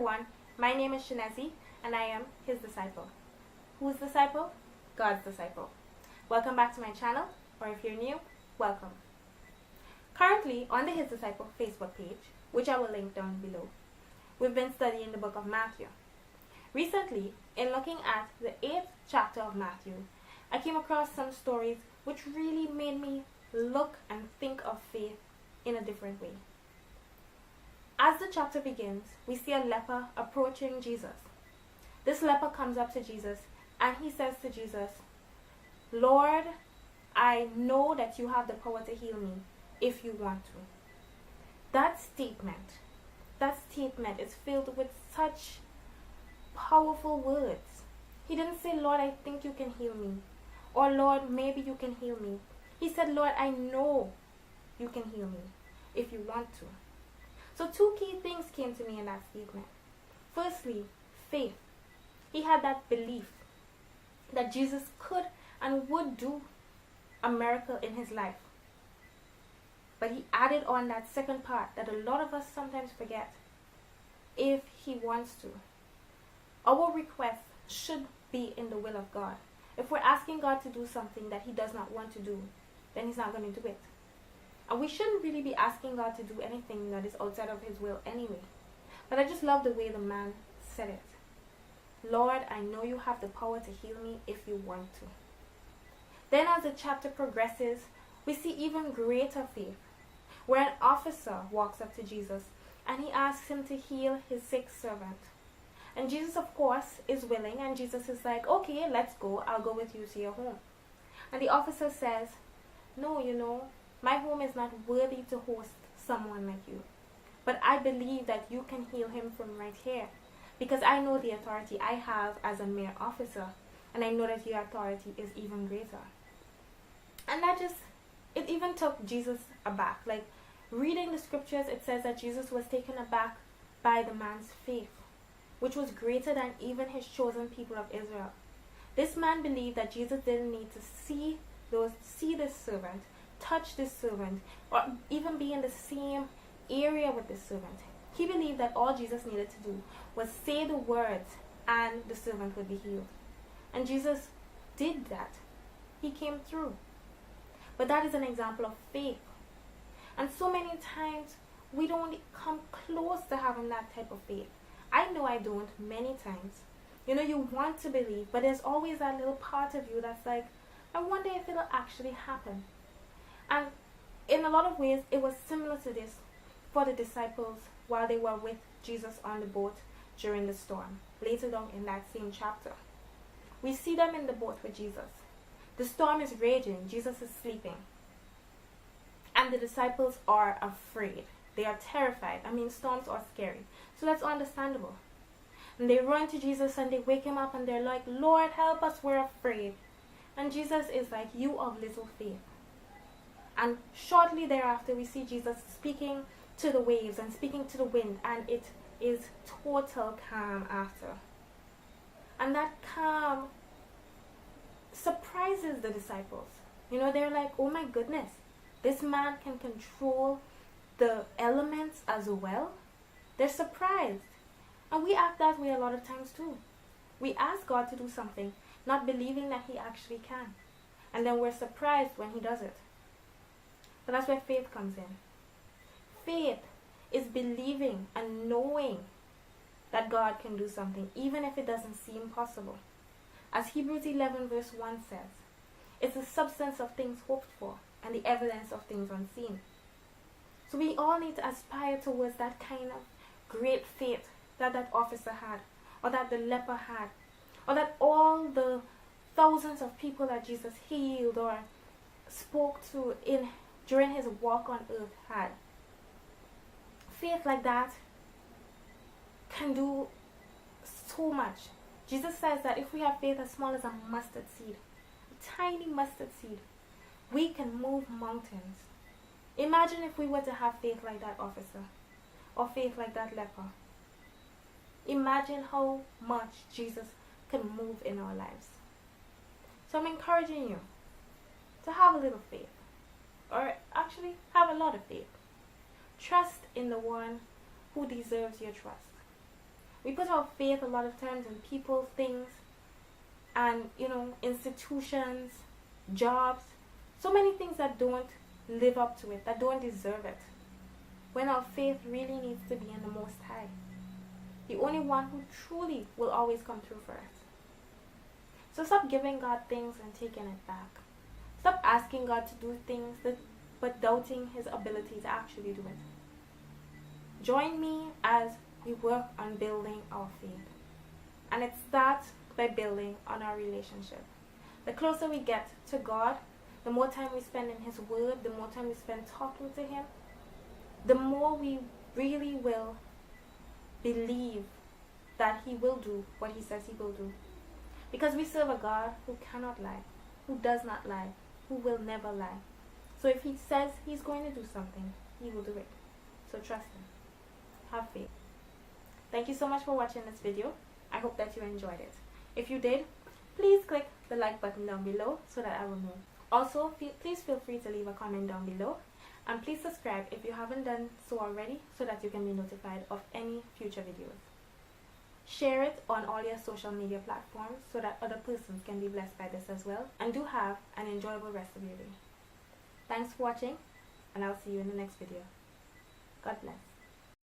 everyone, my name is Shanezi and I am his disciple. Whose disciple? God's disciple. Welcome back to my channel, or if you're new, welcome. Currently on the His Disciple Facebook page, which I will link down below, we've been studying the book of Matthew. Recently, in looking at the 8th chapter of Matthew, I came across some stories which really made me look and think of faith in a different way. As the chapter begins, we see a leper approaching Jesus. This leper comes up to Jesus and he says to Jesus, "Lord, I know that you have the power to heal me if you want to." That statement is filled with such powerful words. He didn't say, "Lord, I think you can heal me," or "Lord, maybe you can heal me." He said, "Lord, I know you can heal me if you want to." So two key things came to me in that statement. Firstly, faith. He had that belief that Jesus could and would do a miracle in his life. But he added on that second part that a lot of us sometimes forget. If he wants to. Our request should be in the will of God. If we're asking God to do something that he does not want to do, then he's not going to do it. And we shouldn't really be asking God to do anything that is outside of his will anyway. But I just love the way the man said it. "Lord, I know you have the power to heal me if you want to." Then as the chapter progresses, we see even greater faith, where an officer walks up to Jesus and he asks him to heal his sick servant. And Jesus, of course, is willing, and Jesus is like, "Okay, let's go. I'll go with you to your home." And the officer says, "No, my home is not worthy to host someone like you. But I believe that you can heal him from right here, because I know the authority I have as a mere officer, and I know that your authority is even greater." And it even took Jesus aback. Like, reading the scriptures, it says that Jesus was taken aback by the man's faith, which was greater than even his chosen people of Israel. This man believed that Jesus didn't need to see this servant, touch this servant, or even be in the same area with this servant. He believed that all Jesus needed to do was say the words and the servant would be healed. And Jesus did that. He came through. But that is an example of faith. And so many times we don't come close to having that type of faith. I know I don't many times. You want to believe, but there's always that little part of you that's like, I wonder if it'll actually happen. And in a lot of ways, it was similar to this for the disciples while they were with Jesus on the boat during the storm. Later down in that same chapter, we see them in the boat with Jesus. The storm is raging. Jesus is sleeping. And the disciples are afraid. They are terrified. Storms are scary. So that's understandable. And they run to Jesus and they wake him up and they're like, "Lord, help us, we're afraid." And Jesus is like, "You of little faith." And shortly thereafter, we see Jesus speaking to the waves and speaking to the wind, and it is total calm after. And that calm surprises the disciples. They're like, "Oh my goodness, this man can control the elements as well." They're surprised. And we act that way a lot of times too. We ask God to do something, not believing that he actually can. And then we're surprised when he does it. But that's where faith comes in. Faith is believing and knowing that God can do something, even if it doesn't seem possible. As Hebrews 11 verse 1 says, it's the substance of things hoped for and the evidence of things unseen. So we all need to aspire towards that kind of great faith that officer had, or that the leper had, or that all the thousands of people that Jesus healed or spoke to during his walk on earth had. Faith like that can do so much. Jesus says that if we have faith as small as a mustard seed, a tiny mustard seed, we can move mountains. Imagine if we were to have faith like that officer, or faith like that leper. Imagine how much Jesus can move in our lives. So I'm encouraging you to have a little faith, or actually have a lot of faith. Trust in the one who deserves your trust. We put our faith a lot of times in people, things, and institutions, jobs, so many things that don't live up to it, that don't deserve it. When our faith really needs to be in the Most High, the only one who truly will always come through for us. So stop giving God things and taking it back. Stop asking God to do things but doubting His ability to actually do it. Join me as we work on building our faith. And it starts by building on our relationship. The closer we get to God, the more time we spend in His Word, the more time we spend talking to Him, the more we really will believe that He will do what He says He will do. Because we serve a God who cannot lie, who does not lie, who will never lie. So if He says He's going to do something, He will do it. So trust Him. Have faith. Thank you so much for watching this video. I hope that you enjoyed it. If you did, please click the like button down below so that I will know. Also, please feel free to leave a comment down below. And please subscribe if you haven't done so already so that you can be notified of any future videos. Share it on all your social media platforms so that other persons can be blessed by this as well. And do have an enjoyable rest of your day. Thanks for watching, and I'll see you in the next video. God bless.